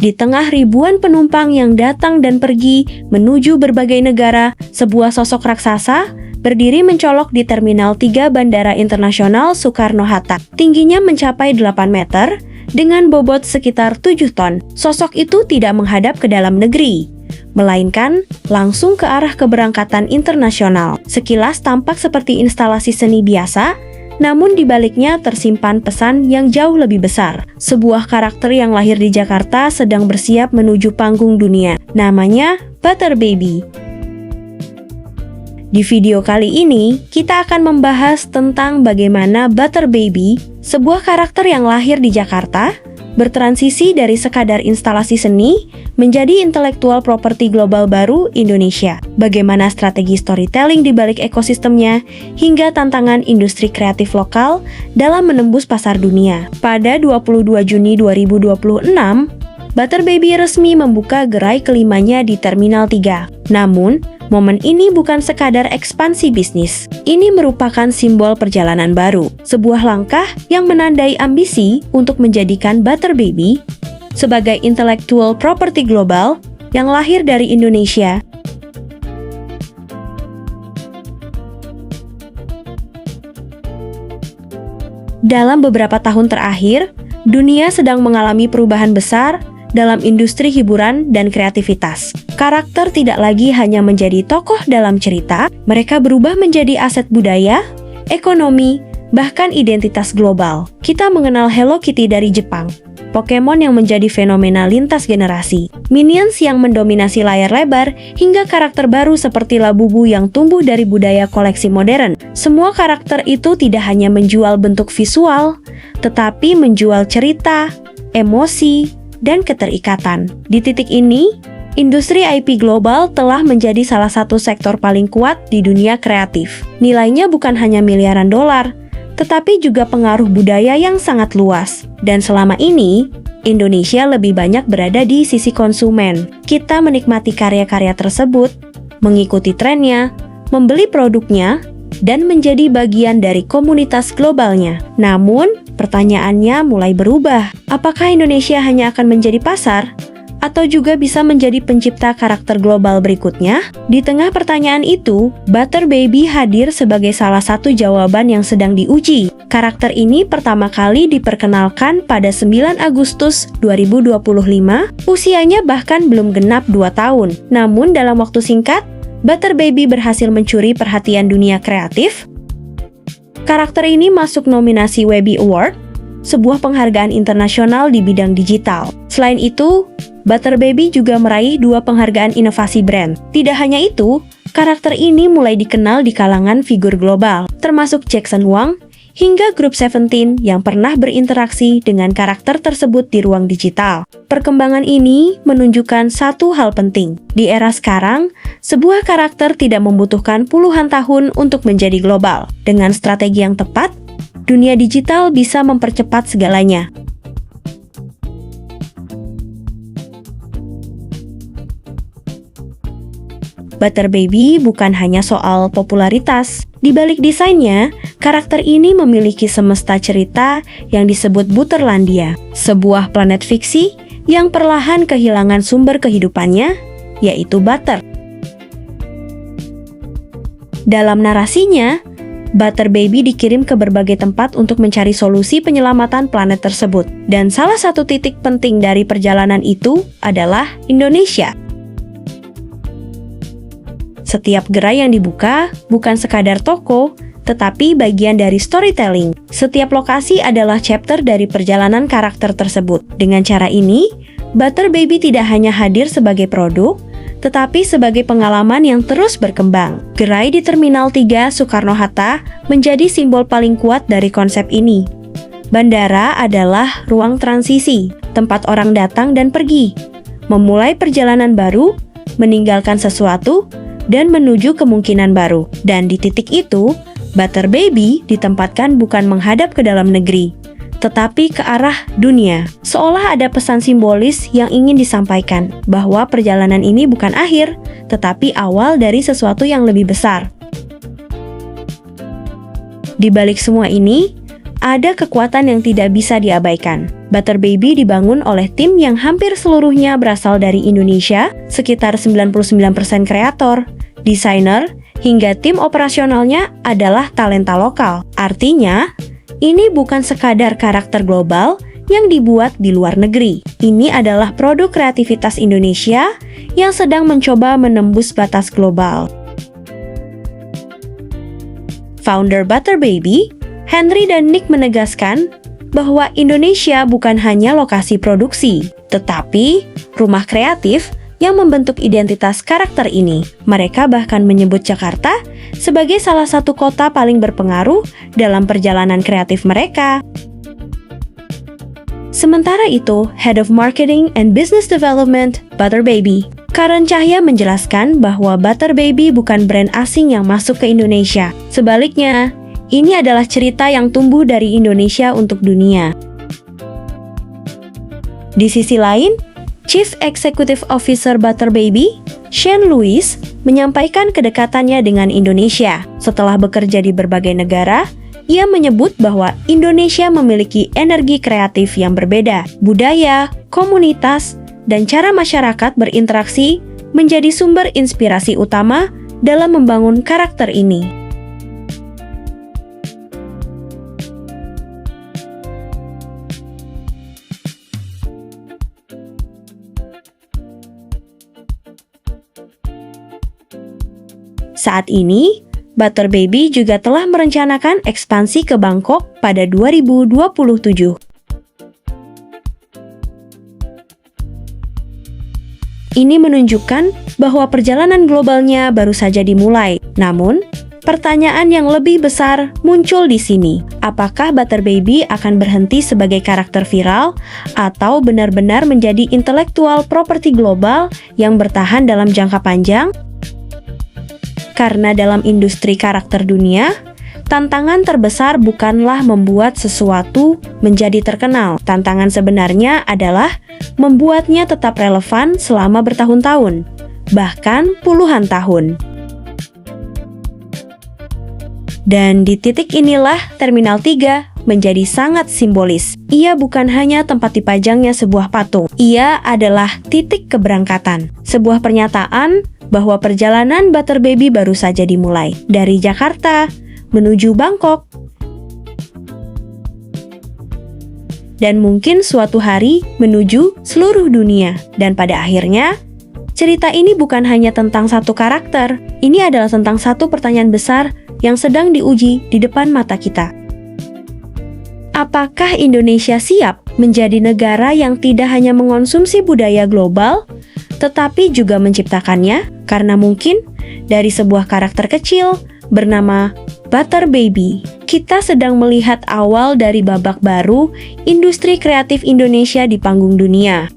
Di tengah ribuan penumpang yang datang dan pergi menuju berbagai negara, sebuah sosok raksasa berdiri mencolok di Terminal 3 Bandara Internasional Soekarno-Hatta. Tingginya mencapai 8 meter dengan bobot sekitar 7 ton. Sosok itu tidak menghadap ke dalam negeri, melainkan langsung ke arah keberangkatan internasional. Sekilas tampak seperti instalasi seni biasa, namun di baliknya tersimpan pesan yang jauh lebih besar. Sebuah karakter yang lahir di Jakarta sedang bersiap menuju panggung dunia. Namanya Butter Baby. Di video kali ini, kita akan membahas tentang bagaimana Butter Baby, sebuah karakter yang lahir di Jakarta, bertransisi dari sekadar instalasi seni menjadi intelektual properti global baru Indonesia. Bagaimana strategi storytelling di balik ekosistemnya, hingga tantangan industri kreatif lokal dalam menembus pasar dunia. Pada 22 Juni 2026, Butter Baby resmi membuka gerai kelimanya di Terminal 3. Namun, momen ini bukan sekadar ekspansi bisnis. Ini merupakan simbol perjalanan baru, sebuah langkah yang menandai ambisi untuk menjadikan Butter Baby sebagai intellectual property global yang lahir dari Indonesia. Dalam beberapa tahun terakhir, dunia sedang mengalami perubahan besar dalam industri hiburan dan kreativitas. Karakter tidak lagi hanya menjadi tokoh dalam cerita, mereka berubah menjadi aset budaya, ekonomi, bahkan identitas global. Kita mengenal Hello Kitty dari Jepang, Pokemon yang menjadi fenomena lintas generasi, Minions yang mendominasi layar lebar, hingga karakter baru seperti Labubu yang tumbuh dari budaya koleksi modern. Semua karakter itu tidak hanya menjual bentuk visual, tetapi menjual cerita, emosi, dan keterikatan. Di titik ini, industri IP global telah menjadi salah satu sektor paling kuat di dunia kreatif. Nilainya bukan hanya miliaran dolar, tetapi juga pengaruh budaya yang sangat luas. Dan selama ini, Indonesia lebih banyak berada di sisi konsumen. Kita menikmati karya-karya tersebut, mengikuti trennya, membeli produknya, dan menjadi bagian dari komunitas globalnya. Namun, pertanyaannya mulai berubah. Apakah Indonesia hanya akan menjadi pasar? Atau juga bisa menjadi pencipta karakter global berikutnya? Di tengah pertanyaan itu, Butter Baby hadir sebagai salah satu jawaban yang sedang diuji. Karakter ini pertama kali diperkenalkan pada 9 Agustus 2025, usianya bahkan belum genap 2 tahun. Namun dalam waktu singkat, Butter Baby berhasil mencuri perhatian dunia kreatif. Karakter ini masuk nominasi Webby Award, sebuah penghargaan internasional di bidang digital. Selain itu, Butter Baby juga meraih 2 penghargaan inovasi brand. Tidak hanya itu, karakter ini mulai dikenal di kalangan figur global, termasuk Jackson Wang hingga grup Seventeen yang pernah berinteraksi dengan karakter tersebut di ruang digital. Perkembangan ini menunjukkan satu hal penting. Di era sekarang, sebuah karakter tidak membutuhkan puluhan tahun untuk menjadi global. Dengan strategi yang tepat, dunia digital bisa mempercepat segalanya. Butter Baby bukan hanya soal popularitas. Di balik desainnya, karakter ini memiliki semesta cerita yang disebut Butterlandia, sebuah planet fiksi yang perlahan kehilangan sumber kehidupannya, yaitu butter. Dalam narasinya, Butter Baby dikirim ke berbagai tempat untuk mencari solusi penyelamatan planet tersebut. Dan salah satu titik penting dari perjalanan itu adalah Indonesia. Setiap gerai yang dibuka bukan sekadar toko, tetapi bagian dari storytelling. Setiap lokasi adalah chapter dari perjalanan karakter tersebut. Dengan cara ini, Butter Baby tidak hanya hadir sebagai produk, tetapi sebagai pengalaman yang terus berkembang. Gerai di Terminal 3 Soekarno-Hatta menjadi simbol paling kuat dari konsep ini. Bandara adalah ruang transisi, tempat orang datang dan pergi, memulai perjalanan baru, meninggalkan sesuatu, dan menuju kemungkinan baru. Dan di titik itu, Butter Baby ditempatkan bukan menghadap ke dalam negeri, tetapi ke arah dunia. Seolah ada pesan simbolis yang ingin disampaikan, bahwa perjalanan ini bukan akhir, tetapi awal dari sesuatu yang lebih besar. Di balik semua ini, ada kekuatan yang tidak bisa diabaikan. Butter Baby dibangun oleh tim yang hampir seluruhnya berasal dari Indonesia, sekitar 99% kreator, desainer, hingga tim operasionalnya adalah talenta lokal. Artinya, ini bukan sekadar karakter global yang dibuat di luar negeri. Ini adalah produk kreativitas Indonesia yang sedang mencoba menembus batas global. Founder Butter Baby, Henry dan Nick menegaskan bahwa Indonesia bukan hanya lokasi produksi, tetapi rumah kreatif yang membentuk identitas karakter ini. Mereka bahkan menyebut Jakarta sebagai salah satu kota paling berpengaruh dalam perjalanan kreatif mereka. Sementara itu, Head of Marketing and Business Development, Butter Baby, Karen Cahya menjelaskan bahwa Butter Baby bukan brand asing yang masuk ke Indonesia. Sebaliknya, ini adalah cerita yang tumbuh dari Indonesia untuk dunia. Di sisi lain, Chief Executive Officer Butter Baby, Shane Lewis, menyampaikan kedekatannya dengan Indonesia. Setelah bekerja di berbagai negara, ia menyebut bahwa Indonesia memiliki energi kreatif yang berbeda. Budaya, komunitas, dan cara masyarakat berinteraksi menjadi sumber inspirasi utama dalam membangun karakter ini. Saat ini, Butter Baby juga telah merencanakan ekspansi ke Bangkok pada 2027. Ini menunjukkan bahwa perjalanan globalnya baru saja dimulai. Namun, pertanyaan yang lebih besar muncul di sini. Apakah Butter Baby akan berhenti sebagai karakter viral atau benar-benar menjadi intelektual properti global yang bertahan dalam jangka panjang? Karena dalam industri karakter dunia, tantangan terbesar bukanlah membuat sesuatu menjadi terkenal. Tantangan sebenarnya adalah membuatnya tetap relevan selama bertahun-tahun, bahkan puluhan tahun. Dan di titik inilah Terminal 3 menjadi sangat simbolis. Ia bukan hanya tempat dipajangnya sebuah patung, ia adalah titik keberangkatan. Sebuah pernyataan bahwa perjalanan Butter Baby baru saja dimulai dari Jakarta menuju Bangkok. Dan mungkin suatu hari menuju seluruh dunia. Dan pada akhirnya, cerita ini bukan hanya tentang satu karakter. Ini adalah tentang satu pertanyaan besar yang sedang diuji di depan mata kita. Apakah Indonesia siap menjadi negara yang tidak hanya mengonsumsi budaya global, tetapi juga menciptakannya? Karena mungkin dari sebuah karakter kecil bernama Butter Baby, kita sedang melihat awal dari babak baru industri kreatif Indonesia di panggung dunia.